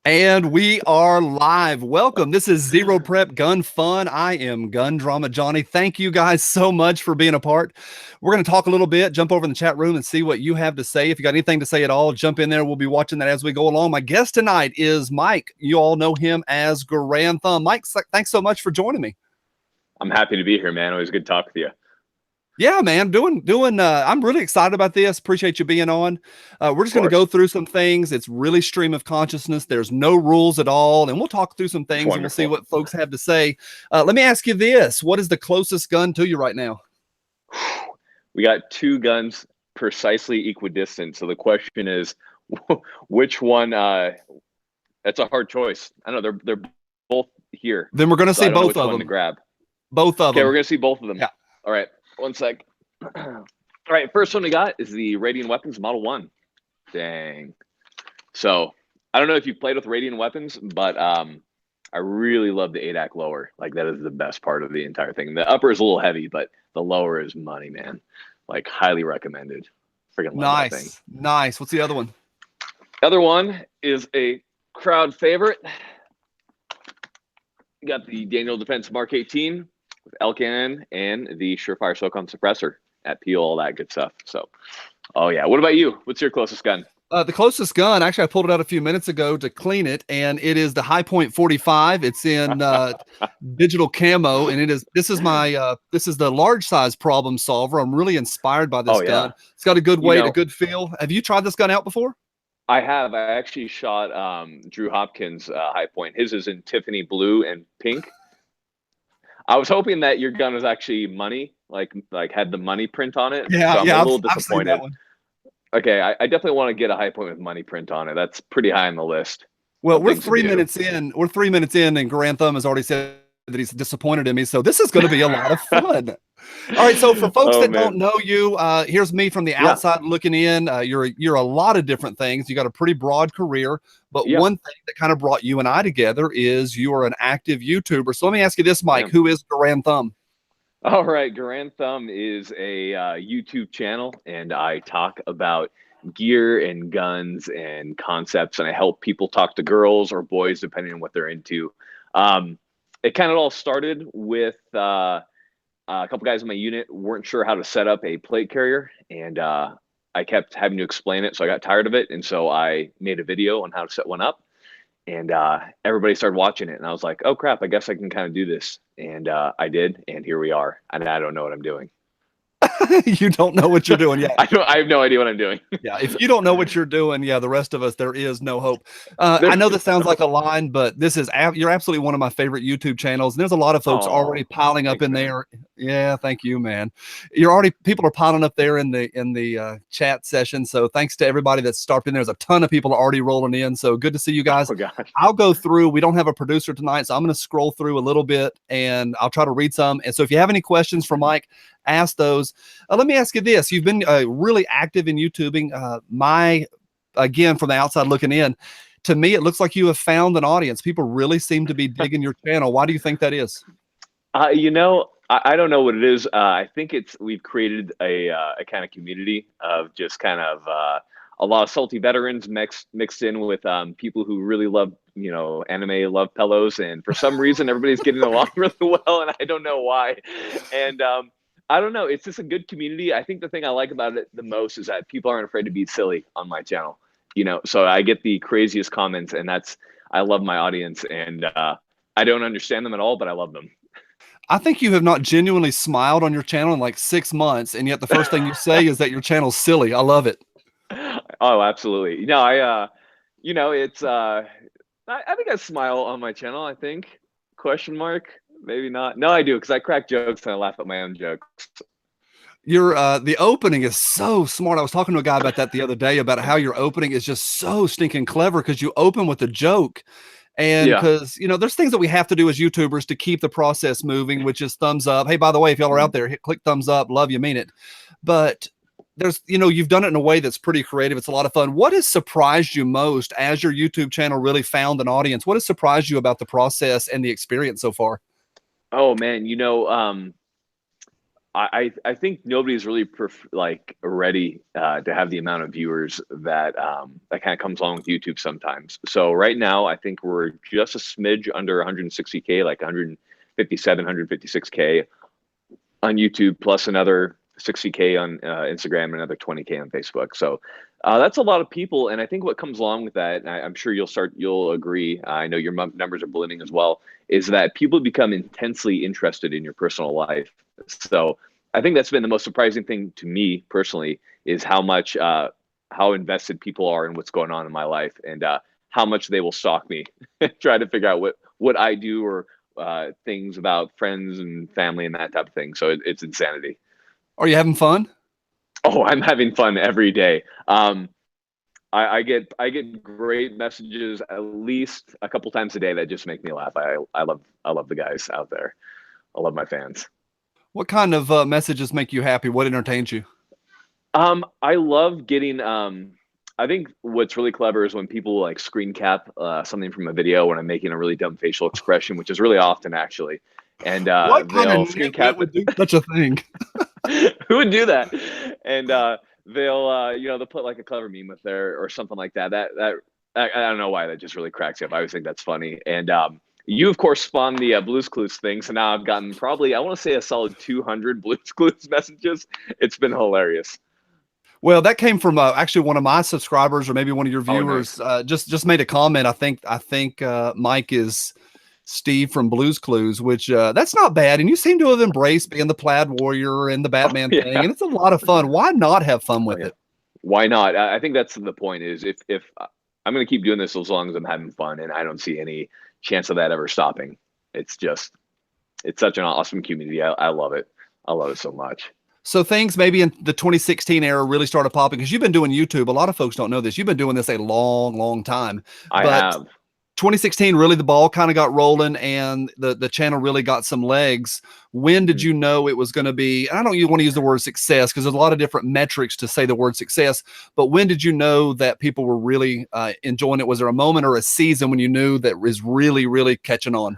And we are live. Welcome. This is Zero Prep Gun Fun. I am Gun Drama Johnny. Thank you guys so much for being a part. We're going to talk a little bit, jump over in the chat room and see what you have to say. If you got anything to say at all, jump in there. We'll be watching that as we go along. My guest tonight is Mike. You all know him as Garand. Mike, thanks so much for joining me. I'm happy to be here, man. Always good to talk with you. Yeah, man, I'm really excited about this. Appreciate you being on. We're just going to go through some things. It's really stream of consciousness. There's no rules at all. And we'll talk through some things and we'll see what folks have to say. Let me ask you this. What is the closest gun to you right now? We got two guns precisely equidistant. So the question is, which one? That's a hard choice. I know they're both here. Then we're going to see both of them. To grab. Both of them. Okay, we're going to see both of them. Yeah. All right. One sec. All right, first one we got is the Radiant Weapons Model 1. Dang. So, I don't know if you've played with Radiant Weapons, but I really love the ADAC lower. Like, that is the best part of the entire thing. The upper is a little heavy, but the lower is money, man. Like, highly recommended. Freaking love that thing. Nice. What's the other one? The other one is a crowd favorite. You got the Daniel Defense Mark 18. With LCAN and the Surefire SOCOM suppressor at Peel, all that good stuff. So, oh yeah. What about you? What's your closest gun? The closest gun, actually, I pulled it out a few minutes ago to clean it, and it is the High Point 45. It's in digital camo, and this is the large size problem solver. I'm really inspired by this gun. It's got a good weight, a good feel. Have you tried this gun out before? I have. I actually shot Drew Hopkins' High Point. His is in Tiffany blue and pink. I was hoping that your gun was actually money, like had the money print on it. Yeah, so I'm a little disappointed. Okay, I definitely want to get a High Point with money print on it. That's pretty high on the list. Well, we're 3 minutes in. We're 3 minutes in, and Garand Thumb has already said that he's disappointed in me. So this is going to be a lot of fun. All right, so for folks that don't know you, here's me from the outside looking in. You're a lot of different things. You got a pretty broad career, but one thing that kind of brought you and I together is you are an active YouTuber. So let me ask you this, Mike: who is Garand Thumb? All right, Garand Thumb is a YouTube channel, and I talk about gear and guns and concepts, and I help people talk to girls or boys depending on what they're into. It kind of all started with a couple guys in my unit weren't sure how to set up a plate carrier, and I kept having to explain it, so I got tired of it, and so I made a video on how to set one up, and everybody started watching it, and I was like, oh crap, I guess I can kind of do this, and I did, and here we are, and I don't know what I'm doing. You don't know what you're doing yet. I have no idea what I'm doing. Yeah, if you don't know what you're doing, the rest of us, there is no hope. I know this sounds like a line, but you're absolutely one of my favorite YouTube channels. And there's a lot of folks already piling up in there. Yeah, thank you, man. People are piling up there in the chat session. So thanks to everybody that's stopped in. There's a ton of people already rolling in. So good to see you guys. Oh, gosh. I'll go through. We don't have a producer tonight, so I'm going to scroll through a little bit and I'll try to read some. And so if you have any questions for Mike, ask those. Let me ask you this. You've been really active in YouTubing. Again, from the outside looking in, to me, it looks like you have found an audience. People really seem to be digging your channel. Why do you think that is? I don't know what it is. I think we've created a kind of community of just kind of a lot of salty veterans mixed in with people who really love, anime, love pillows. And for some reason, everybody's getting along really well. And I don't know why. And I don't know. It's just a good community. I think the thing I like about it the most is that people aren't afraid to be silly on my channel. So I get the craziest comments, and I love my audience, and I don't understand them at all, but I love them. I think you have not genuinely smiled on your channel in like 6 months, and yet the first thing you say is that your channel's silly. I love it. Oh, absolutely. It's I think I smile on my channel. I think ? Maybe not. No, I do, because I crack jokes and I laugh at my own jokes. The opening is so smart. I was talking to a guy about that the other day, about how your opening is just so stinking clever, because you open with a joke. And because, there's things that we have to do as YouTubers to keep the process moving, which is thumbs up. Hey, by the way, if y'all are out there, click thumbs up. Love you, mean it. But there's, you've done it in a way that's pretty creative. It's a lot of fun. What has surprised you most as your YouTube channel really found an audience? What has surprised you about the process and the experience so far? Oh man, I think nobody's really like ready to have the amount of viewers that that kind of comes along with YouTube sometimes. So right now, I think we're just a smidge under 160K, like 157, 156K on YouTube, plus another 60K on Instagram, and another 20K on Facebook. So that's a lot of people, and I think what comes along with that, and I'm sure you'll agree. I know your numbers are ballooning as well. Is that people become intensely interested in your personal life. So I think that's been the most surprising thing to me personally is how much how invested people are in what's going on in my life, and how much they will stalk me, try to figure out what I do, or things about friends and family and that type of thing. So it's insanity. Are you having fun? Oh, I'm having fun every day. I get great messages at least a couple times a day that just make me laugh. I love the guys out there. I love my fans. What kind of messages make you happy? What entertains you? I love getting. I think what's really clever is when people like screen cap something from a video when I'm making a really dumb facial expression, which is really often actually, and What kind of they'll screen nitwit cap would it. do such a thing? Who would do that? And they'll put like a clever meme with there or something like that. I don't know why that just really cracks me up. I always think that's funny. And you of course spawned the Blues Clues thing, so now I've gotten probably I want to say a solid 200 Blues Clues messages. It's been hilarious. Well, that came from actually one of my subscribers, or maybe one of your Oh, viewers. nice. Just made a comment. I think Mike is Steve from Blues Clues, which that's not bad. And you seem to have embraced being the Plaid Warrior and the Oh, Batman thing, yeah. and it's a lot of fun. Why not have fun Oh, with yeah. it? Why not? I think that's the point. Is if I'm going to keep doing this as long as I'm having fun, and I don't see any chance of that ever stopping. It's just it's such an awesome community. I love it. I love it so much. So things maybe in the 2016 era really started popping because you've been doing YouTube. A lot of folks don't know this. You've been doing this a long, long time, I but have. 2016 really the ball kind of got rolling and the channel really got some legs. When did Mhm. you know it was going to be, and I don't want to use the word success because there's a lot of different metrics to say the word success, but when did you know that people were really enjoying it? Was there a moment or a season when you knew that was really, really catching on?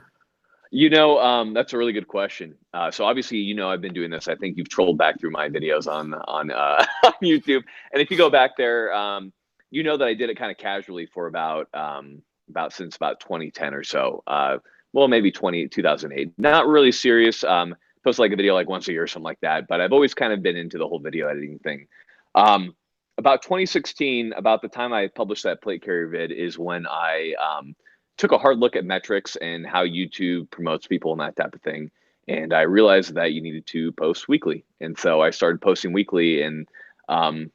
That's a really good question. So obviously, I've been doing this. I think you've trolled back through my videos on on YouTube, and if you go back there, you know that I did it kind of casually for about since about 2010 or so. Well, maybe 2008. Not really serious. Post like a video like once a year or something like that. But I've always kind of been into the whole video editing thing. Um, about 2016, about the time I published that plate carrier vid, is when I took a hard look at metrics and how YouTube promotes people and that type of thing. And I realized that you needed to post weekly. And so I started posting weekly, and um,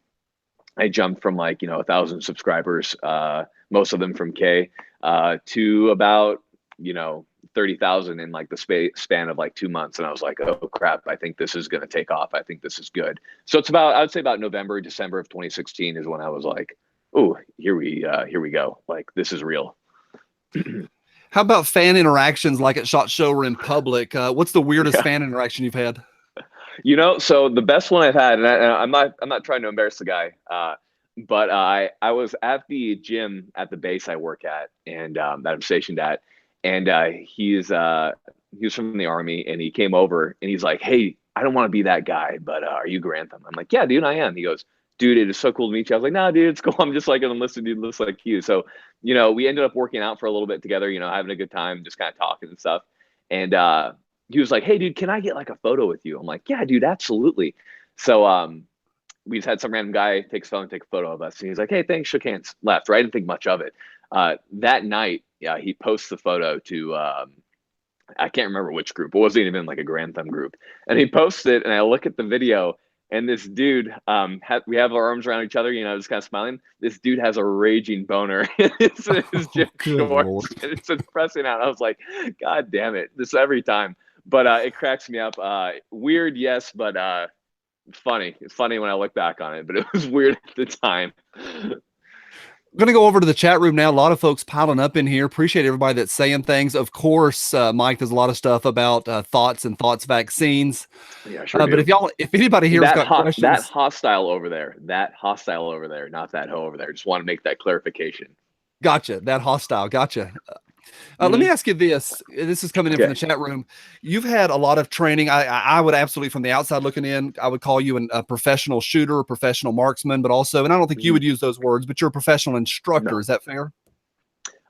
I jumped from like, 1,000 subscribers, most of them from K, to about, 30,000 in like the span of like 2 months. And I was like, oh crap, I think this is going to take off. I think this is good. So I would say about November, December of 2016 is when I was like, oh, here we go. Like, this is real. How about fan interactions like at SHOT Show or in public? What's the weirdest Yeah. fan interaction you've had? So the best one I've had, and I'm not trying to embarrass the guy, but I was at the gym at the base I work at, and that I'm stationed at, and he was from the army, and he came over and he's like, "Hey, I don't want to be that guy, but are you Grantham?" I'm like, "Yeah, dude, I am." He goes, "Dude, it is so cool to meet you." I was like, "Nah, dude, it's cool. I'm just like an enlisted dude, looks like you." So, we ended up working out for a little bit together, having a good time, just kind of talking and stuff, and he was like, "Hey, dude, can I get like a photo with you?" I'm like, "Yeah, dude, absolutely." So we just had some random guy take his phone, take a photo of us, and he's like, "Hey, thanks," shook hands, left. Right, I didn't think much of it. That night, yeah, he posts the photo to I can't remember which group. It wasn't even like a Grand Thumb group, and he posts it, and I look at the video. And this dude, we have our arms around each other, just kind of smiling. This dude has a raging boner in his Oh, gym good shorts, Lord. and it's pressing out. I was like, God damn it, this every time. But it cracks me up. Weird, yes, but funny. It's funny when I look back on it, but it was weird at the time. I'm going to go over to the chat room now. A lot of folks piling up in here. Appreciate everybody that's saying things. Of course, Mike, there's a lot of stuff about thoughts and thoughts vaccines. Yeah, I sure But do. if anybody here has got That questions, hostile over there, not that hoe over there. Just want to make that clarification. gotcha. That hostile, gotcha. Let me ask you this. This is coming in from the chat room. You've had a lot of training. I would absolutely, from the outside looking in, I would call you a professional shooter, a professional marksman, but also, and I don't think you would use those words, but you're a professional instructor. No. Is that fair?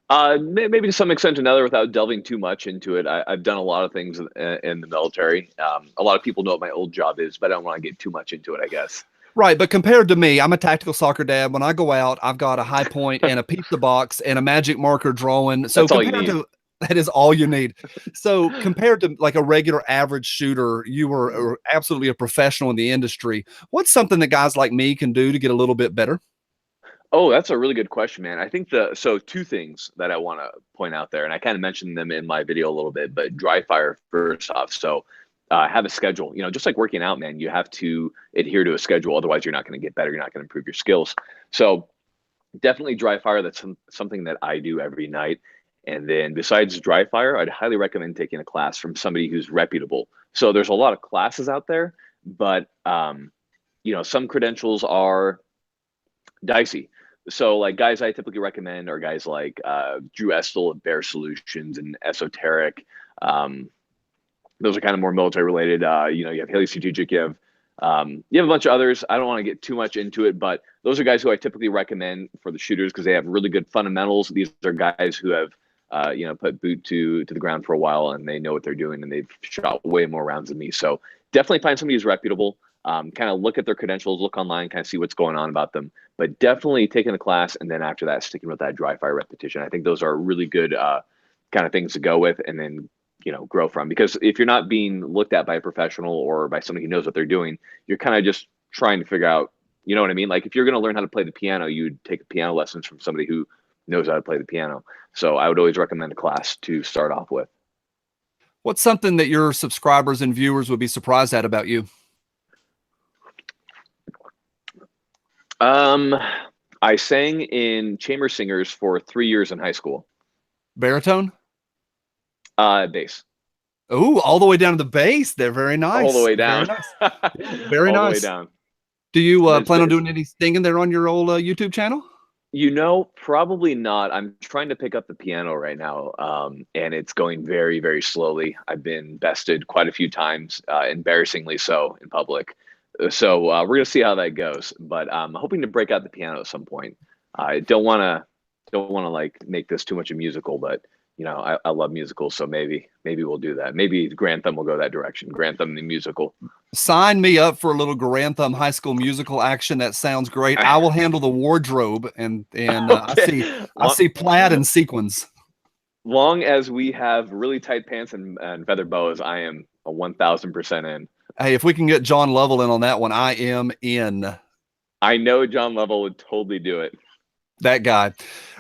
Maybe to some extent or another, without delving too much into it. I've done a lot of things in the military. A lot of people know what my old job is, but I don't want to get too much into it, I guess. Right, but compared to me, I'm a tactical soccer dad. When I go out, I've got a high point and a pizza box and a magic marker drawing. So that is all you need. So compared to like a regular average shooter, you were absolutely a professional in the industry. What's something that guys like me can do to get a little bit better? Oh, that's a really good question, man. I think so two things that I want to point out there, and I kind of mentioned them in my video a little bit, but dry fire first off. So have a schedule, just like working out, man, you have to adhere to a schedule. Otherwise you're not going to get better. You're not going to improve your skills. So definitely dry fire. That's something that I do every night. And then besides dry fire, I'd highly recommend taking a class from somebody who's reputable. So there's a lot of classes out there, but some credentials are dicey. So like guys I typically recommend are guys like Drew Estel at Bear Solutions and Esoteric. Those are kind of more military related. You have Haley Strategic, you have a bunch of others. I don't want to get too much into it, but those are guys who I typically recommend for the shooters because they have really good fundamentals. These are guys who have put boot to the ground for a while and they know what they're doing and they've shot way more rounds than me. So definitely find somebody who's reputable. Kind of look at their credentials, look online, kind of see what's going on about them. But definitely taking a class and then after that, sticking with that dry fire repetition. I think those are really good kind of things to go with and then grow from. Because if you're not being looked at by a professional or by somebody who knows what they're doing, you're kind of just trying to figure out, you know what I mean? Like if you're going to learn how to play the piano, you'd take piano lessons from somebody who knows how to play the piano. So I would always recommend a class to start off with. What's something that your subscribers and viewers would be surprised at about you? I sang in chamber singers for 3 years in high school. Baritone? Bass. Oh, all the way down to the bass. They're very nice. All the way down. Very nice. Very all nice. The way down. Do you plan on doing any singing there on your old YouTube channel? Probably not. I'm trying to pick up the piano right now, and it's going very, very slowly. I've been bested quite a few times, embarrassingly so, in public. So we're gonna see how that goes. But I'm hoping to break out the piano at some point. I don't want to like make this too much a musical, but I love musicals, so maybe we'll do that. Maybe Grantham will go that direction. Grantham the musical. Sign me up for a little Grantham High School Musical action. That sounds great. I will handle the wardrobe and okay. I see plaid and sequins. Long as we have really tight pants and feather boas, I am a 1000% in. Hey, if we can get John Lovell in on that one, I am in. I know John Lovell would totally do it. That guy. All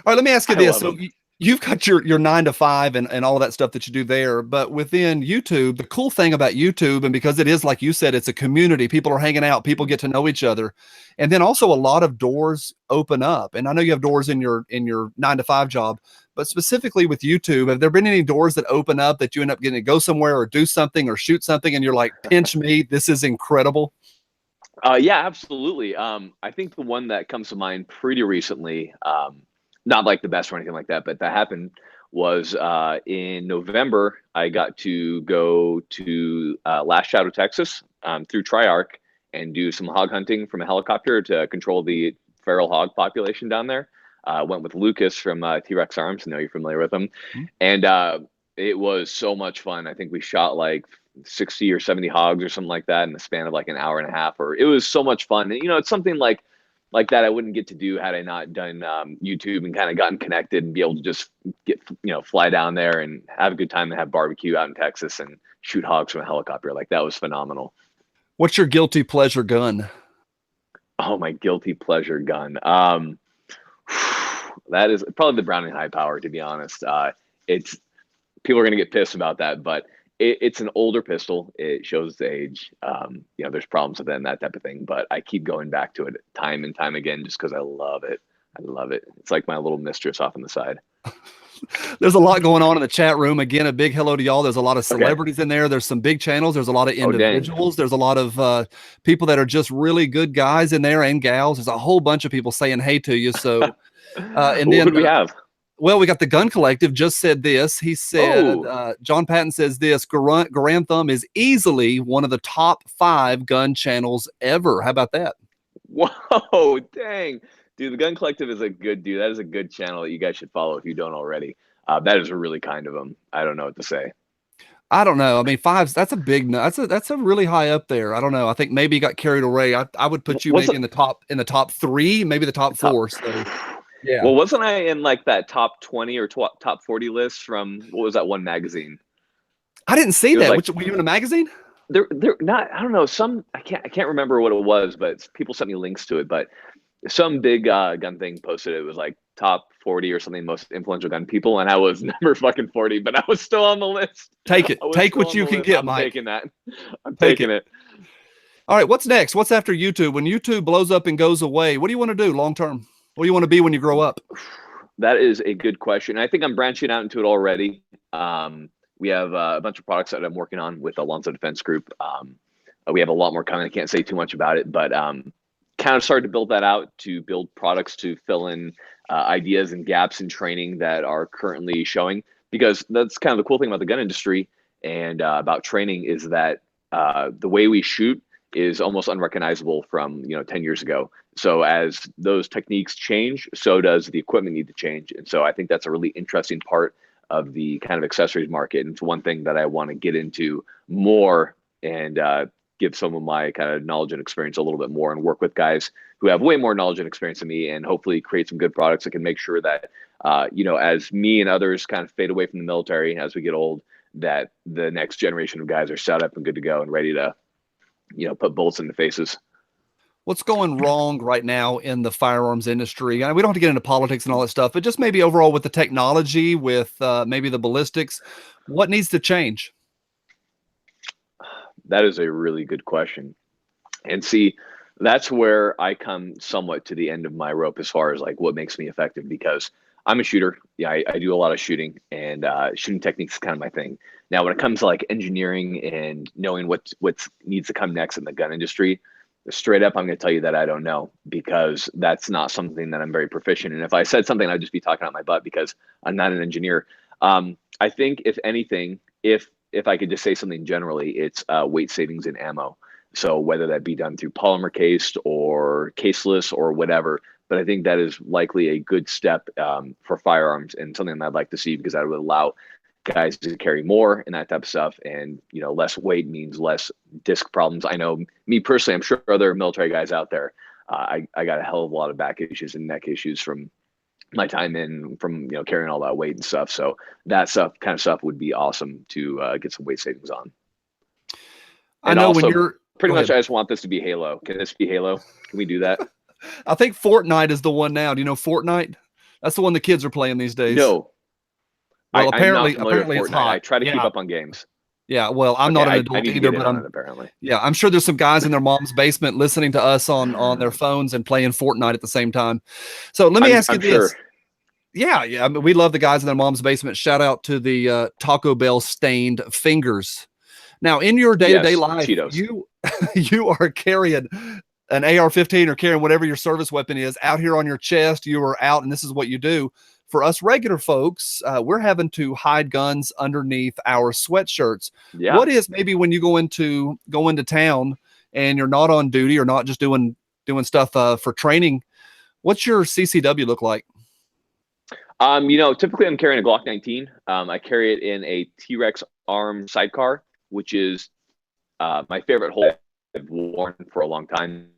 right, let me ask you this. So you've got your 9 to 5 and all of that stuff that you do there, but within YouTube, the cool thing about YouTube, and because it is, like you said, it's a community, people are hanging out, people get to know each other. And then also a lot of doors open up. And I know you have doors in your 9 to 5 job, but specifically with YouTube, have there been any doors that open up that you end up getting to go somewhere or do something or shoot something and you're like, pinch me, this is incredible? Yeah, absolutely. I think the one that comes to mind pretty recently, not like the best or anything like that, but that happened was in November. I got to go to Last Shadow, Texas through Triarch and do some hog hunting from a helicopter to control the feral hog population down there. Went with Lucas from T-Rex Arms. I know you're familiar with him. Mm-hmm. And it was so much fun. I think we shot like 60 or 70 hogs or something like that in the span of like an hour and a half. Or it was so much fun. And, it's something like that I wouldn't get to do had I not done YouTube and kind of gotten connected and be able to just get, fly down there and have a good time and have barbecue out in Texas and shoot hogs from a helicopter. Like that was phenomenal. What's your guilty pleasure gun? Oh, my guilty pleasure gun. That is probably the Browning High Power, to be honest. It's people are going to get pissed about that, but it's an older pistol. It shows the age. There's problems with it and that type of thing, but I keep going back to it time and time again just because I love it. I love it. It's like my little mistress off on the side. There's a lot going on in the chat room. Again, a big hello to y'all. There's a lot of celebrities in there. There's some big channels. There's a lot of individuals. There's a lot of people that are just really good guys in there and gals. There's a whole bunch of people saying hey to you. So, and then what do we have? Well, we got the Gun Collective just said this. He said, Oh, John Patton says this, Garand Thumb is easily one of the top 5 gun channels ever. How about that? whoa, dang. Dude, the Gun Collective is a good dude. That is a good channel that you guys should follow if you don't already. That is really kind of him. I don't know what to say. I don't know. I mean, five's that's a big that's a really high up there. I don't know. I think maybe he got carried away. I would put you What's maybe in the top 3, maybe the top top? 4. So yeah. Well, wasn't I in like that top 20 or top 40 list from what was that one magazine? I didn't see It was that. like Which were you in a magazine? they're not. I don't know. Some I can't remember what it was, but people sent me links to it. But some big gun thing posted it was like top 40 or something most influential gun people, and I was number fucking 40, but I was still on the list. Take it. I was Take still what on you the can list. get, I'm Mike. taking that. I'm Take taking it. it. All right. What's next? What's after YouTube? When YouTube blows up and goes away, what do you want to do long term? What do you want to be when you grow up? That is a good question. I think I'm branching out into it already. We have a bunch of products that I'm working on with the Alonso Defense Group. We have a lot more coming. I can't say too much about it, but kind of started to build that out to build products to fill in ideas and gaps in training that are currently showing. Because that's kind of the cool thing about the gun industry and about training is that the way we shoot is almost unrecognizable from 10 years ago. So as those techniques change, so does the equipment need to change. And so I think that's a really interesting part of the kind of accessories market. And it's one thing that I want to get into more and give some of my kind of knowledge and experience a little bit more and work with guys who have way more knowledge and experience than me and hopefully create some good products that can make sure that, as me and others kind of fade away from the military as we get old, that the next generation of guys are set up and good to go and ready to, put bullets in the faces. What's going wrong right now in the firearms industry? We don't have to get into politics and all that stuff, but just maybe overall with the technology, with maybe the ballistics, what needs to change? That is a really good question. And see, that's where I come somewhat to the end of my rope as far as like what makes me effective because I'm a shooter. Yeah, I do a lot of shooting and shooting techniques is kind of my thing. Now, when it comes to like engineering and knowing what needs to come next in the gun industry, straight up, I'm going to tell you that I don't know because that's not something that I'm very proficient in. If I said something, I'd just be talking out my butt because I'm not an engineer. I think if anything, if I could just say something generally, it's weight savings in ammo. So whether that be done through polymer cased or caseless or whatever, but I think that is likely a good step for firearms and something that I'd like to see because that would allow guys to carry more and that type of stuff. And, less weight means less disc problems. I know me personally, I'm sure other military guys out there, I got a hell of a lot of back issues and neck issues from my time in from, carrying all that weight and stuff. So that kind of stuff would be awesome to get some weight savings on. I And know when also you're pretty go much, ahead. I just want this to be Halo. Can this be Halo? Can we do that? I think Fortnite is the one now. Do you know Fortnite? That's the one the kids are playing these days. No, Well, I'm not familiar with apparently it's Fortnite. I hot. try to keep Yeah. up on games. Yeah. Well, I'm Okay, not an I adult need to either, get in but on it apparently. yeah, I'm sure there's some guys in their mom's basement listening to us on their phones and playing Fortnite at the same time. So let me ask you I'm sure. this. Yeah, yeah. I mean, we love the guys in their mom's basement. Shout out to the Taco Bell stained fingers. Now, in your day-to-day Yes, life, Cheetos. you are carrying an AR-15 or carrying whatever your service weapon is out here on your chest. You are out, and this is what you do. For us regular folks, we're having to hide guns underneath our sweatshirts. Yeah. What is maybe when you go into town and you're not on duty or not just doing stuff for training? What's your CCW look like? Typically I'm carrying a Glock 19. I carry it in a T-Rex arm sidecar, which is my favorite hole I've worn for a long time.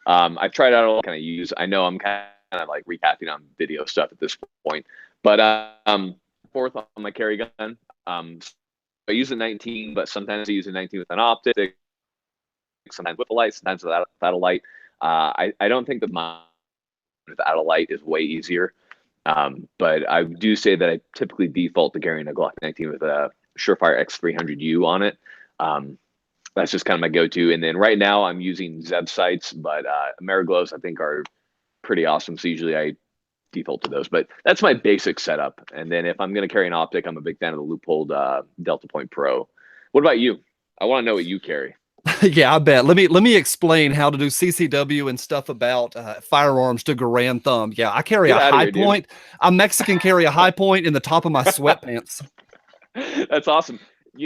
I've tried out all kind of use. I know I'm kind of like recapping on video stuff at this point, but fourth on my carry gun. I use a 19, but sometimes I use a 19 with an optic, sometimes with a light, sometimes without a light. I don't think that mine without a light is way easier. But I do say that I typically default to carrying a Glock 19 with a Surefire X300U on it. That's just kind of my go-to. And then right now I'm using Zeb sights, but Ameriglows I think are pretty awesome. So usually I default to those, but that's my basic setup. And then if I'm going to carry an optic, I'm a big fan of the Leupold Delta Point Pro. What about you? I want to know what you carry. Yeah, I bet. Let me explain how to do CCW and stuff about firearms to Garand thumb. Yeah, I carry Get a out of high here, dude. point. I'm Mexican, carry a high point in the top of my sweatpants. That's awesome.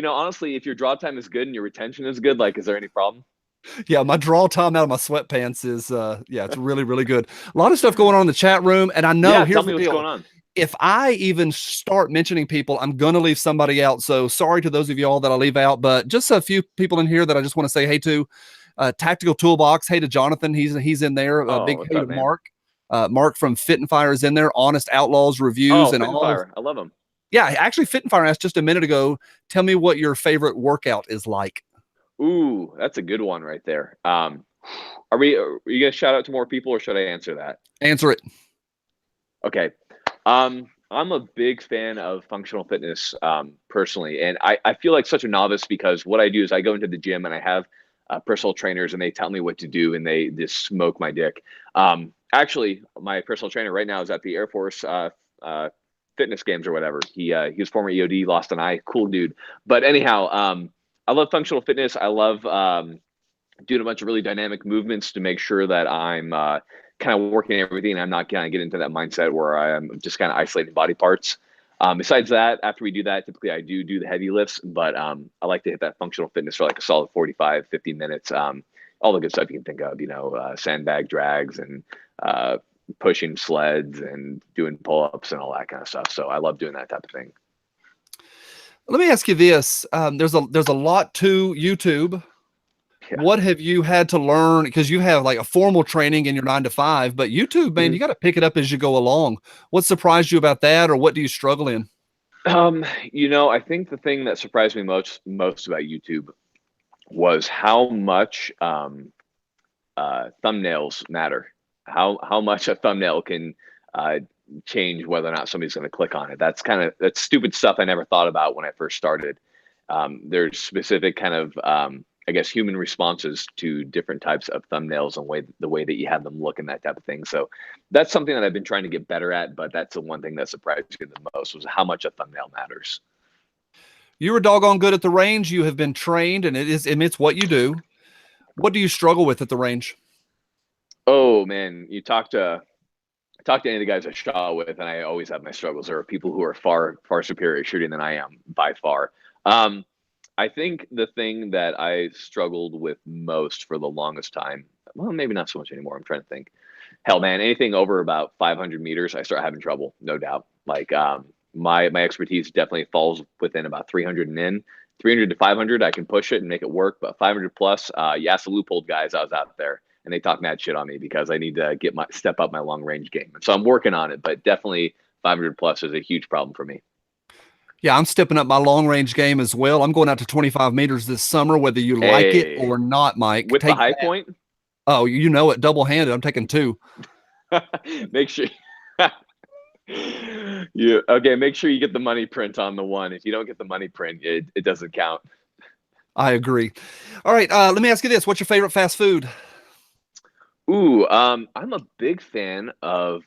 Honestly, if your draw time is good and your retention is good, like, is there any problem? Yeah, my draw time out of my sweatpants is yeah, it's really, really good. A lot of stuff going on in the chat room, and I know Yeah, tell here's me the what's deal. going on. If I even start mentioning people, I'm gonna leave somebody out. So sorry to those of y'all that I leave out, but just a few people in here that I just want to say hey to. Tactical Toolbox, hey to Jonathan, he's in there. A Oh, big what's hey to up, man? Mark. Mark from Fit and Fire is in there. Honest Outlaws reviews Oh, and Fit and all of Fire. I love them. yeah. Actually, Fit and Fire asked just a minute ago. Tell me what your favorite workout is like. Ooh, that's a good one right there. Are you gonna shout out to more people or should I answer that? Answer it. Okay. I'm a big fan of functional fitness personally, and I feel like such a novice because what I do is I go into the gym and I have personal trainers and they tell me what to do and they just smoke my dick. Actually, my personal trainer right now is at the Air Force fitness games or whatever. He was former EOD, lost an eye, cool dude. But anyhow, I love functional fitness. I love doing a bunch of really dynamic movements to make sure that I'm kind of working everything. I'm not going to get into that mindset where I'm just kind of isolating body parts. Besides that, after we do that, typically I do the heavy lifts, but I like to hit that functional fitness for like a solid 45, 50 minutes. All the good stuff you can think of, sandbag drags and pushing sleds and doing pull-ups and all that kind of stuff. So I love doing that type of thing. Let me ask you this. There's a lot to YouTube. Yeah. What have you had to learn? Because you have like a formal training in your 9 to 5, but YouTube, man, Mm-hmm. you got to pick it up as you go along. What surprised you about that, or what do you struggle in? I think the thing that surprised me most about YouTube was how much thumbnails matter. How much a thumbnail can uh, change whether or not somebody's going to click on it. That's stupid stuff I never thought about when I first started. There's specific kind of I guess human responses to different types of thumbnails and the way that you have them look and that type of thing. So that's something that I've been trying to get better at. But that's the one thing that surprised me the most was how much a thumbnail matters. You were doggone good at the range. You have been trained, and it's what you do. What do you struggle with at the range? Oh man, you talk to any of the guys I shot with, and I always have my struggles. There are people who are far superior at shooting than I am by far. Um, I think the thing that I struggled with most for the longest time, well, maybe not so much anymore. I'm trying to think. Hell, man, anything over about 500 meters, I start having trouble, no doubt. Like my expertise definitely falls within about 300 and in. 300 to 500, I can push it and make it work, but 500 plus, you ask the loophole guys, I was out there and they talk mad shit on me because I need to step up my long range game. So I'm working on it, but definitely 500 plus is a huge problem for me. Yeah, I'm stepping up my long range game as well. I'm going out to 25 meters this summer, whether you like it Hey, or not, Mike. with the Take high that. point, Oh, you know it, double handed. I'm taking two. make sure make sure you get the money print on the one. If you don't get the money print, it doesn't count. I agree. All right, let me ask you this: what's your favorite fast food? Ooh, I'm a big fan of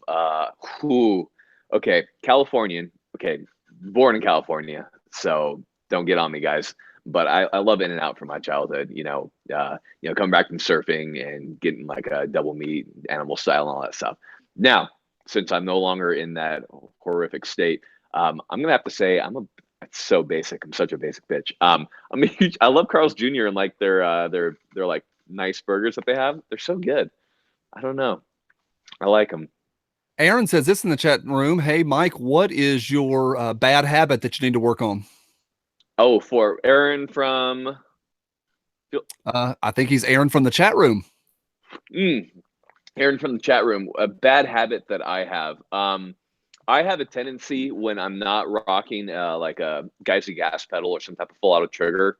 ooh, okay, Californian. Okay, born in California, so don't get on me, guys. But I love In and Out from my childhood. Coming back from surfing and getting like a double meat, animal style, and all that stuff. Now, since I'm no longer in that horrific state, I'm gonna have to say it's so basic. I'm such a basic bitch. I love Carl's Jr. and like their like nice burgers that they have. They're so good. I don't know. I like them. Aaron says this in the chat room. Hey, Mike, what is your bad habit that you need to work on? Oh, for Aaron from I think he's Aaron from the chat room. mm, Aaron from the chat room. A bad habit that I have. I have a tendency when I'm not rocking like a Geisy gas pedal or some type of full auto trigger,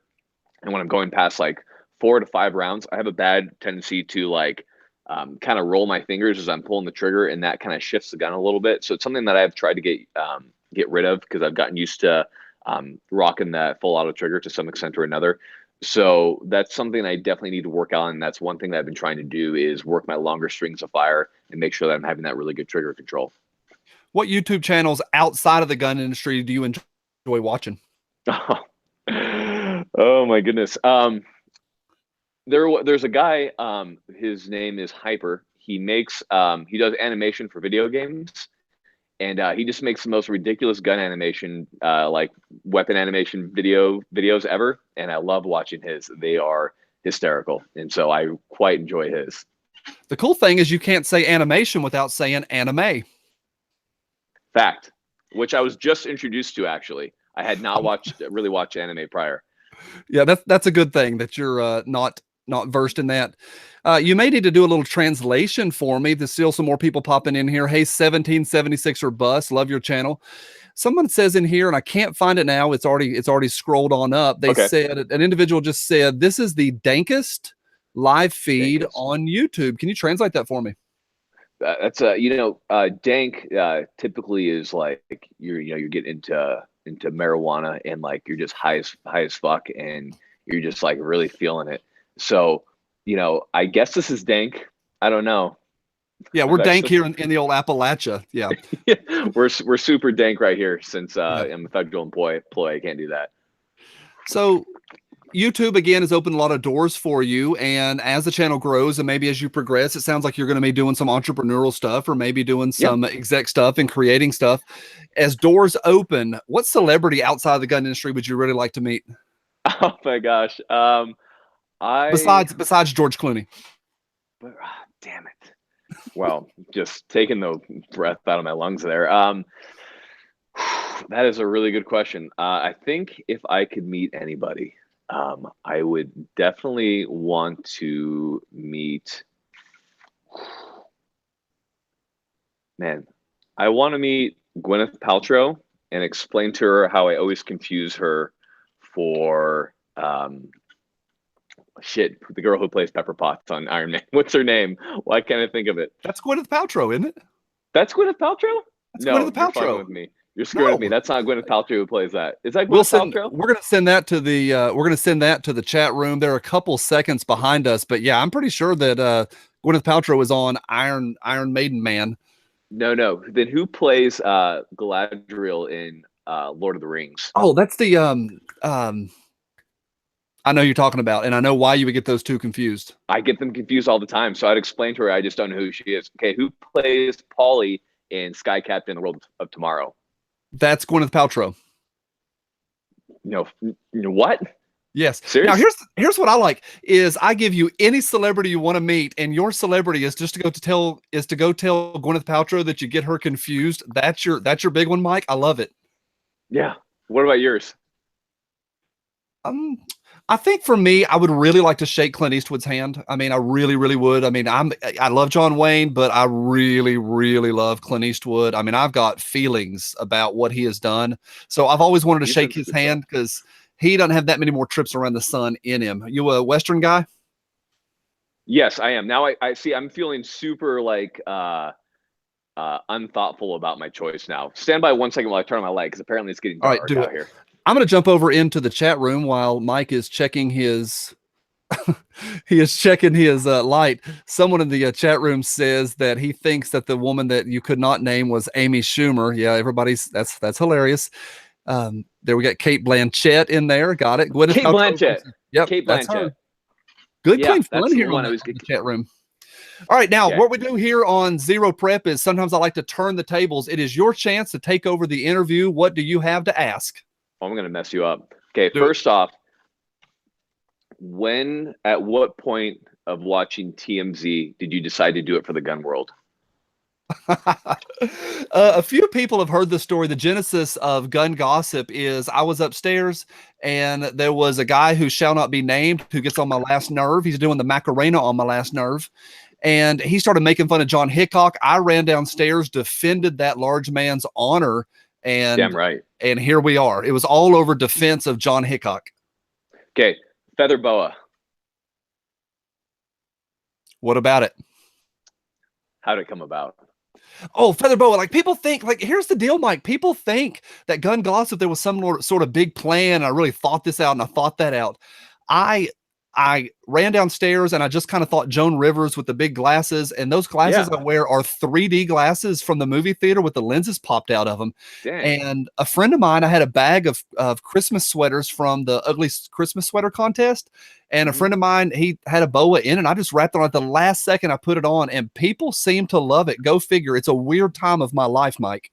and when I'm going past like 4 to 5 rounds, I have a bad tendency to like kind of roll my fingers as I'm pulling the trigger, and that kind of shifts the gun a little bit. So it's something that I've tried to get rid of because I've gotten used to rocking that full auto trigger to some extent or another. So that's something I definitely need to work on. And that's one thing that I've been trying to do is work my longer strings of fire and make sure that I'm having that really good trigger control. What YouTube channels outside of the gun industry do you enjoy watching? Oh my goodness. There's a guy, his name is Hyper. He does animation for video games, and he just makes the most ridiculous gun animation, like weapon animation videos ever. And I love watching his. They are hysterical, and so I quite enjoy his. The cool thing is you can't say animation without saying anime. Fact, which I was just introduced to actually. I had not really watched anime prior. Yeah, that's a good thing that you're not versed in that. You may need to do a little translation for me. There's still some more people popping in here. Hey, 1776 or bus, love your channel. Someone says in here, and I can't find it now. It's already scrolled on up. They said an individual just said, "This is the dankest live feed on YouTube." Can you translate that for me? That's dank typically is like you get into marijuana and like you're just high as fuck and you're just like really feeling it. So, I guess this is dank. I don't know. Yeah, we're dank here in the old Appalachia. Yeah. we're super dank right here since I'm a federal employee. I can't do that. So YouTube again has opened a lot of doors for you, and as the channel grows and maybe as you progress, it sounds like you're going to be doing some entrepreneurial stuff or maybe doing some exec stuff and creating stuff. As doors open, what celebrity outside of the gun industry would you really like to meet? Oh my gosh. Besides George Clooney. Damn it. Well, just taking the breath out of my lungs there. That is a really good question. I think if I could meet anybody, I would definitely want to meet. Man, I want to meet Gwyneth Paltrow and explain to her how I always confuse her for the girl who plays Pepper Potts on Iron Man. What's her name? Why can't I think of it? That's Gwyneth Paltrow, isn't it? That's Gwyneth Paltrow? That's Gwyneth Paltrow. You're with me. You're screwing with me. That's not Gwyneth Paltrow who plays that. Is that Gwyneth Paltrow? We're gonna send that to the chat room. They're a couple seconds behind us, but yeah, I'm pretty sure that Gwyneth Paltrow is on Iron Maiden Man. No. Then who plays Galadriel in Lord of the Rings? Oh, that's the I know you're talking about, and I know why you would get those two confused. I get them confused all the time, so I'd explain to her. I just don't know who she is. Okay, who plays Polly in Sky Captain: The World of Tomorrow? That's Gwyneth Paltrow. What? Yes. Seriously? Now here's what I like is I give you any celebrity you want to meet, and your celebrity is just to go tell Gwyneth Paltrow that you get her confused. That's your big one, Mike. I love it. Yeah. What about yours? I think for me, I would really like to shake Clint Eastwood's hand. I mean, I really, really would. I mean, I love John Wayne, but I really, really love Clint Eastwood. I mean, I've got feelings about what he has don. So I've always wanted to shake his hand because he doesn't have that many more trips around the sun in him. You a Western guy? Yes, I am. Now I see I'm feeling super like unthoughtful about my choice now. Stand by 1 second while I turn on my light because apparently it's getting dark out here. I'm going to jump over into the chat room while Mike is checking his light. Someone in the chat room says that he thinks that the woman that you could not name was Amy Schumer. Yeah, that's hilarious. There we got Kate Blanchett in there. Got it. Kate Blanchett. Yep. Kate Blanchett. Good, clean fun here on the chat room. All right, now what we do here on Zero Prep is sometimes I like to turn the tables. It is your chance to take over the interview. What do you have to ask? I'm going to mess you up. Okay, first off, at what point of watching TMZ did you decide to do it for the gun world? A few people have heard the story. The genesis of gun gossip is I was upstairs and there was a guy who shall not be named who gets on my last nerve. He's doing the Macarena on my last nerve. And he started making fun of John Hickok. I ran downstairs, defended that large man's honor. And damn right. And here we are. It was all over defense of John Hickok. Okay. Feather boa. What about it? How did it come about? Oh, feather boa. Like people think, like, here's the deal, Mike. People think that gun gossip, there was some sort of big plan. I really thought this out and I thought that out. I I ran downstairs and I just kind of thought Joan Rivers with the big glasses. And those glasses Yeah. I wear are 3D glasses from the movie theater with the lenses popped out of them. Dang. And a friend of mine, I had a bag of Christmas sweaters from the Ugly Christmas Sweater contest. And a Mhm. friend of mine, he had a boa in, and I just wrapped it on at the last second. I put it on, and people seem to love it. Go figure. It's a weird time of my life, Mike.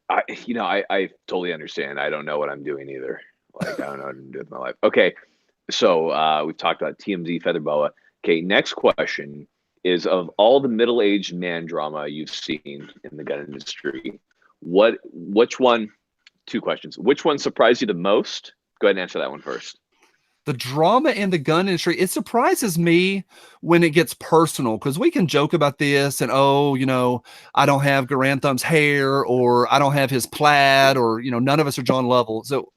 I totally understand. I don't know what I'm doing either. Like, I don't know what I'm doing with my life. Okay. So we've talked about TMZ, feather boa. Okay. Next question is, of all the middle-aged man drama you've seen in the gun industry, which one, two questions. Which one surprised you the most? Go ahead and answer that one first. The drama in the gun industry, it surprises me when it gets personal, because we can joke about this and, oh, I don't have Garand Thumb's hair, or I don't have his plaid, or none of us are John Lovell. So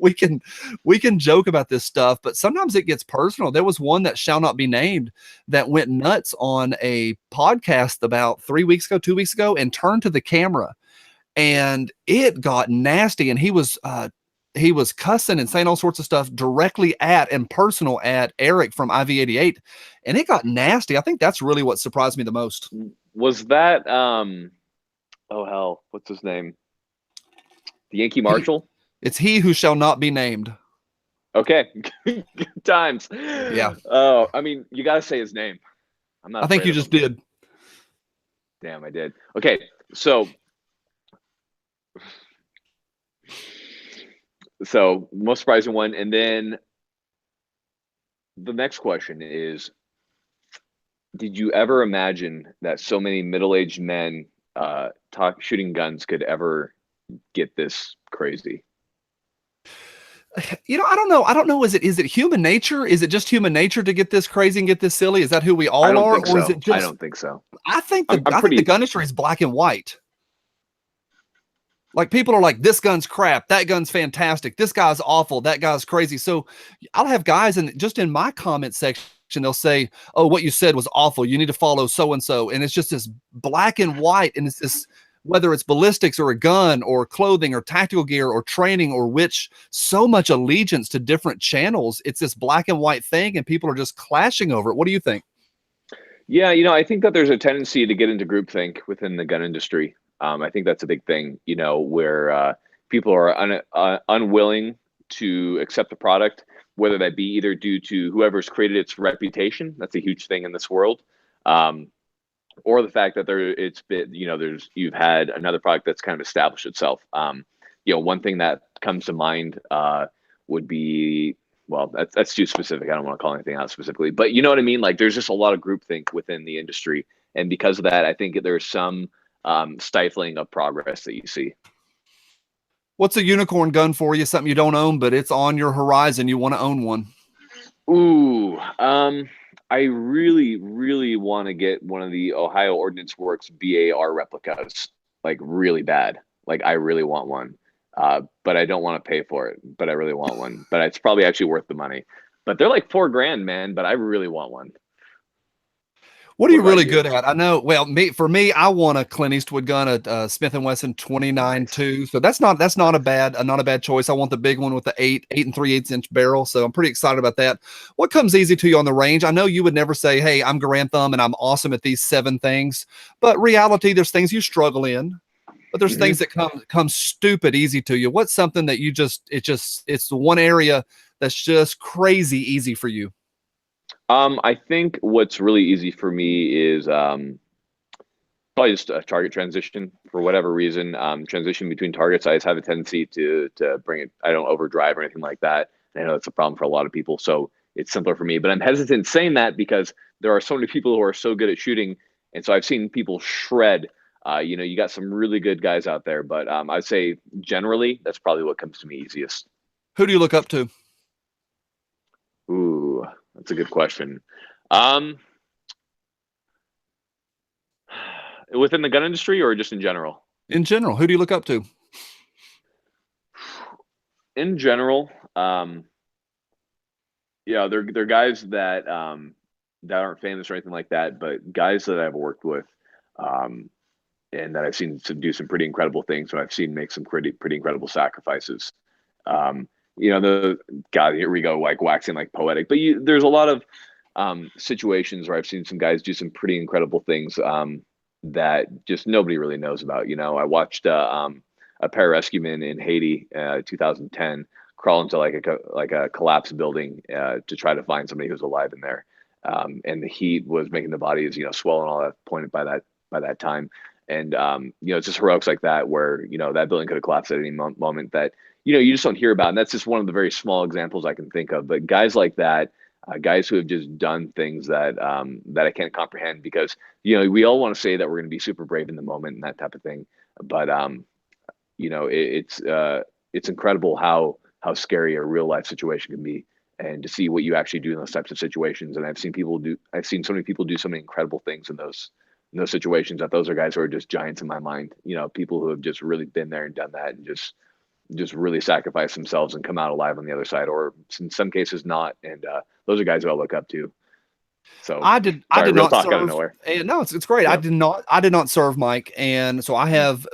we can joke about this stuff, but sometimes it gets personal. There was one that shall not be named that went nuts on a podcast about 3 weeks ago, 2 weeks ago, and turned to the camera, and it got nasty. And he was cussing and saying all sorts of stuff directly at and personal at Eric from IV88, and it got nasty. I think that's really what surprised me the most. Was that oh hell, what's his name? The Yankee He, Marshal? it's he who shall not be named. Okay. Good times. Yeah, Oh, I mean, you gotta say his name. I'm not I think afraid you of just him. did. Damn, I did. Okay, so most surprising one, and then the next question is, did you ever imagine that so many middle-aged men talk shooting guns could ever get this crazy? I don't know. I don't know. Is it human nature? Is it just human nature to get this crazy and get this silly? Is that who we I all don't are, think or is so. it I just? don't think so. I think I'm, the I'm I think the pretty. gun industry is black and white. Like, people are like, this gun's crap, that gun's fantastic, this guy's awful, that guy's crazy. So I'll have guys, and just in my comment section, they'll say, oh, what you said was awful, you need to follow so and so. And it's just this black and white. And it's this, whether it's ballistics or a gun or clothing or tactical gear or training, or which, so much allegiance to different channels. It's this black and white thing, and people are just clashing over it. What do you think? Yeah, I think that there's a tendency to get into groupthink within the gun industry. I think that's a big thing, where people are unwilling to accept the product, whether that be either due to whoever's created its reputation. That's a huge thing in this world. Um, or the fact that it's been, you've had another product that's kind of established itself. One thing that comes to mind would be, well, that's too specific. I don't want to call anything out specifically, but you know what I mean? Like, there's just a lot of groupthink within the industry. And because of that, I think there's some stifling of progress that you see. What's a unicorn gun for you? Something you don't own, but it's on your horizon, you want to own one. Ooh, I really, really want to get one of the Ohio Ordnance Works BAR replicas, like really bad. Like, I really want one, but I don't want to pay for it. But I really want one. But it's probably actually worth the money. But they're like $4,000, man. But I really want one. What are What you about really you? good at? I know. Well, for me, I want a Clint Eastwood gun, a Smith and Wesson 29 Nice. 2. So that's not a bad choice. I want the big one with the 8 and 3/8 inch barrel. So I'm pretty excited about that. What comes easy to you on the range? I know you would never say, "Hey, I'm Garand Thumb and I'm awesome at these 7 things," but reality, there's things you struggle in, but there's Hmm. things that come stupid easy to you. What's something that it's the one area that's just crazy easy for you? I think what's really easy for me is probably just a target transition for whatever reason. Transition between targets, I just have a tendency to bring it. I don't overdrive or anything like that. And I know that's a problem for a lot of people, so it's simpler for me. But I'm hesitant saying that because there are so many people who are so good at shooting, and so I've seen people shred. You got some really good guys out there, but I'd say generally that's probably what comes to me easiest. Who do you look up to? Ooh, that's a good question. Um, within the gun industry or just in general? In general, who do you look up to? In general, yeah, they're guys that aren't famous or anything like that, but guys that I've worked with, um, and that I've seen do some pretty incredible things, and I've seen make some pretty incredible sacrifices. the God, here we go, like waxing like poetic. But there's a lot of situations where I've seen some guys do some pretty incredible things that just nobody really knows about. I watched a pararescueman in Haiti, 2010, crawl into like a collapsed building to try to find somebody who's alive in there. And the heat was making the bodies, swell and all that point by that time. And it's just heroics like that where that building could have collapsed at any moment that you just don't hear about. And that's just one of the very small examples I can think of. But guys like that, guys who have just done things that that I can't comprehend, because we all want to say that we're going to be super brave in the moment and that type of thing, but it's incredible how scary a real life situation can be, and to see what you actually do in those types of situations. And I've seen so many people do so many incredible things in those situations, that those are guys who are just giants in my mind. People who have just really been there and done that, and just really sacrifice themselves and come out alive on the other side, or in some cases not. And those are guys who I look up to. So I did real not talk out of serve. nowhere. And no, it's great. Yeah. I did not serve, Mike. And so I have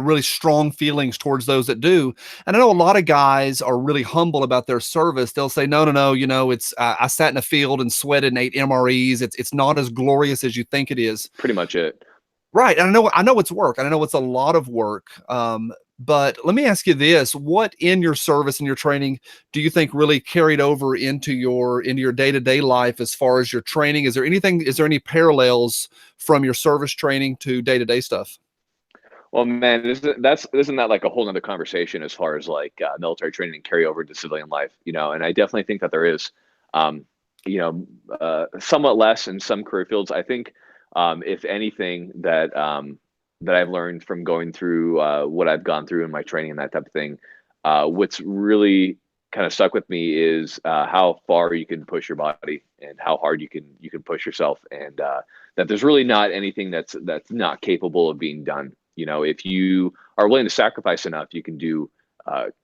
really strong feelings towards those that do. And I know a lot of guys are really humble about their service. They'll say, no, it's, I sat in a field and sweated and ate MREs. It's not as glorious as you think it is. Pretty much it. Right. And I know it's work. And I know it's a lot of work. But let me ask you this: what in your service and your training do you think really carried over into your day-to-day life as far as your training? Is there any parallels from your service training to day-to-day stuff? Well, man, isn't that like a whole nother conversation as far as like military training and carry over to civilian life, and I definitely think that there is, um, somewhat less in some career fields. I think, if anything, that I've learned from going through what I've gone through in my training and that type of thing, what's really kind of stuck with me is how far you can push your body and how hard you can push yourself, and that there's really not anything that's not capable of being done. If you are willing to sacrifice enough, you can do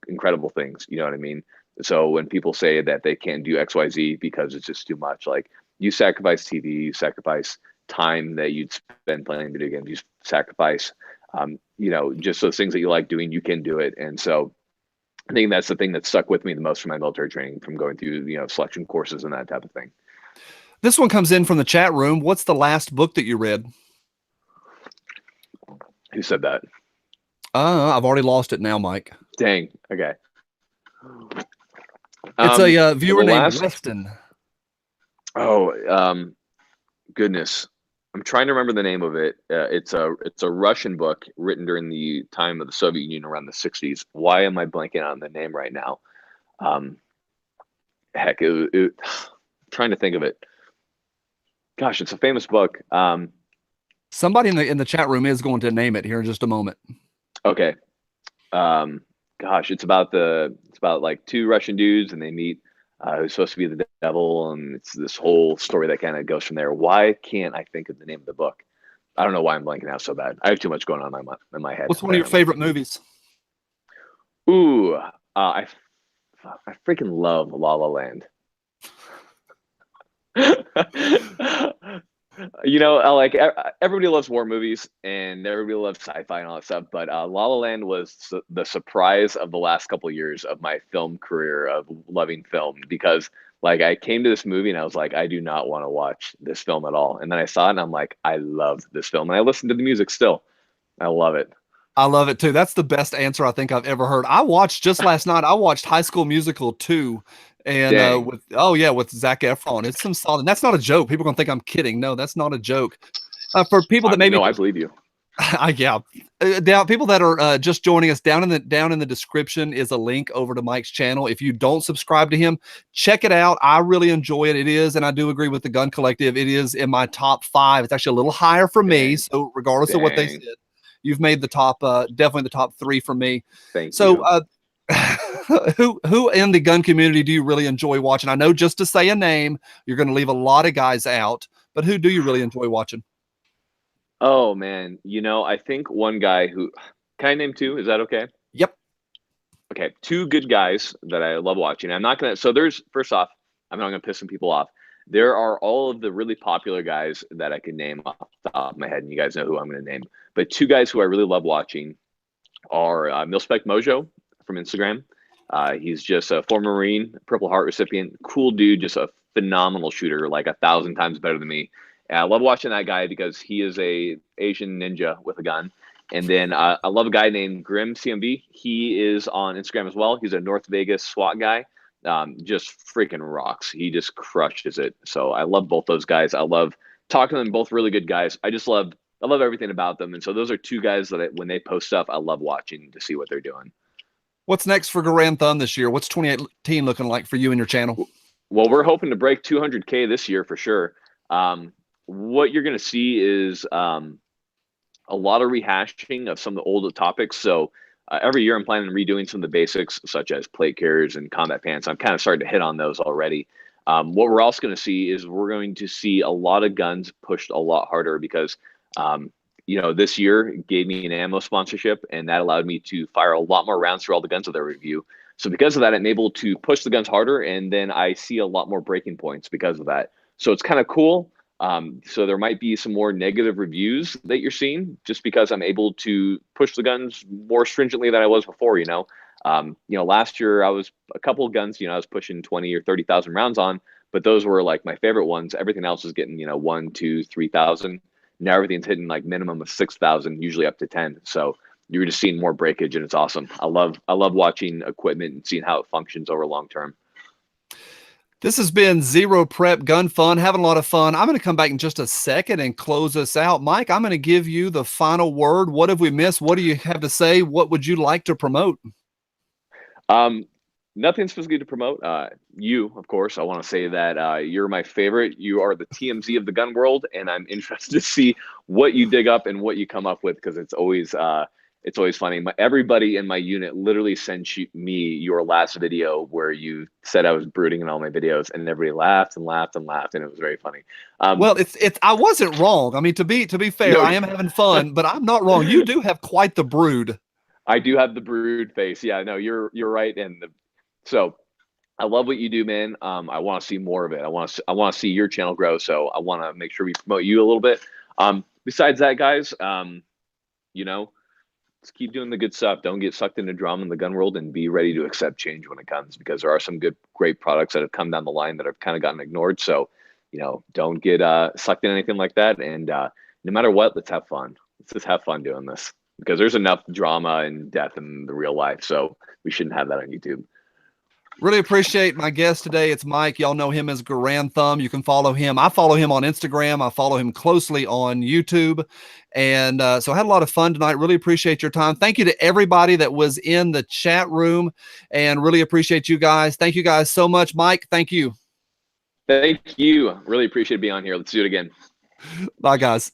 incredible things. You know what I mean? So when people say that they can't do XYZ because it's just too much, like, you sacrifice TV, you sacrifice time that you'd spend playing video games, you sacrifice, just those things that you like doing, you can do it. And so I think that's the thing that stuck with me the most from my military training, from going through, selection courses and that type of thing. This one comes in from the chat room. What's the last book that you read? Who said that? I've already lost it now, Mike. Dang. Okay. It's a viewer named Weston. Oh, goodness. I'm trying to remember the name of it. It's a Russian book written during the time of the Soviet Union around the 60s. Why am I blanking on the name right now? Heck, trying to think of it. Gosh, it's a famous book. Somebody in the chat room is going to name it here in just a moment. Okay. Gosh, it's about like two Russian dudes, and they meet who's supposed to be the devil, and it's this whole story that kind of goes from there. Why can't I think of the name of the book? I don't know why I'm blanking out so bad. I have too much going on in my head. What's one of your favorite movies? Ooh, I freaking love La La Land. Like, everybody loves war movies and everybody loves sci-fi and all that stuff, but La La Land was the surprise of the last couple of years of my film career of loving film, because like I came to this movie and I was like, I do not want to watch this film at all, and then I saw it and I'm like, I love this film, and I listen to the music still. I love it. I love it too. That's the best answer I think I've ever heard. I watched just last night. I watched High School Musical 2, and with Zac Efron. It's some solid. That's not a joke. People are gonna think I'm kidding. No, that's not a joke. For people that maybe no, I believe you. Yeah, down people that are just joining us, down in the description is a link over to Mike's channel. If you don't subscribe to him, check it out. I really enjoy it. It is, and I do agree with the Gun Collective. It is in my top 5. It's actually a little higher for me. So regardless of what they said, you've made the top, definitely the top 3 for me. Thank you. Who in the gun community do you really enjoy watching? I know just to say a name, you're going to leave a lot of guys out, but who do you really enjoy watching? Oh man, I think one guy who, can I name 2? Is that okay? Yep. Okay, 2 good guys that I love watching. I'm not gonna. So there's, first off, I'm not gonna piss some people off. There are all of the really popular guys that I can name off the top of my head, and you guys know who I'm gonna name. But 2 guys who I really love watching are Milspec Mojo from Instagram, He's just a former Marine, Purple Heart recipient, cool dude, just a phenomenal shooter, like 1,000 times better than me. And I love watching that guy because he is a Asian ninja with a gun. And then I love a guy named Grim CMB. He is on Instagram as well. He's a North Vegas SWAT guy. Just freaking rocks. He just crushes it. So I love both those guys. I love talking to them. Both really good guys. I love everything about them. And so those are two guys that when they post stuff, I love watching to see what they're doing. What's next for Garand Thumb this year? What's 2018 looking like for you and your channel? Well, we're hoping to break 200K this year for sure. What you're going to see is a lot of rehashing of some of the older topics. So every year I'm planning on redoing some of the basics, such as plate carriers and combat pants. I'm kind of starting to hit on those already. What we're also going to see is we're going to see a lot of guns pushed a lot harder because, this year gave me an ammo sponsorship, and that allowed me to fire a lot more rounds through all the guns that I review. So because of that, I'm able to push the guns harder, and then I see a lot more breaking points because of that. So it's kind of cool. So there might be some more negative reviews that you're seeing just because I'm able to push the guns more stringently than I was before. Last year I was a couple of guns, I was pushing 20 or 30,000 rounds on, but those were like my favorite ones. Everything else was getting, 1, 2, 3,000. Now everything's hitting like minimum of 6,000, usually up to 10. So you're just seeing more breakage, and it's awesome. I love watching equipment and seeing how it functions over long term. This has been Zero Prep Gun Fun, having a lot of fun. I'm going to come back in just a second and close us out. Mike, I'm going to give you the final word. What have we missed? What do you have to say? What would you like to promote? Nothing specifically to promote. You, of course, I want to say that you're my favorite. You are the TMZ of the gun world, and I'm interested to see what you dig up and what you come up with, because it's always funny. Everybody in my unit literally sent me your last video where you said I was brooding in all my videos, and everybody laughed and laughed and laughed, and it was very funny. Well, I wasn't wrong. I mean, to be fair, I am having fun, but I'm not wrong. You do have quite the brood. I do have the brood face. Yeah, no, you're right. So I love what you do, man. I want to see more of it. I want to see your channel grow. So I want to make sure we promote you a little bit. Besides that, guys, let's keep doing the good stuff. Don't get sucked into drama in the gun world, and be ready to accept change when it comes, because there are some great products that have come down the line that have kind of gotten ignored. So, don't get sucked in anything like that. And no matter what, let's have fun. Let's just have fun doing this, because there's enough drama and death in the real life. So we shouldn't have that on YouTube. Really appreciate my guest today. It's Mike. Y'all know him as Garand Thumb. You can follow him. I follow him on Instagram. I follow him closely on YouTube. And so I had a lot of fun tonight. Really appreciate your time. Thank you to everybody that was in the chat room, and really appreciate you guys. Thank you guys so much. Mike, thank you. Thank you. Really appreciate being on here. Let's do it again. Bye, guys.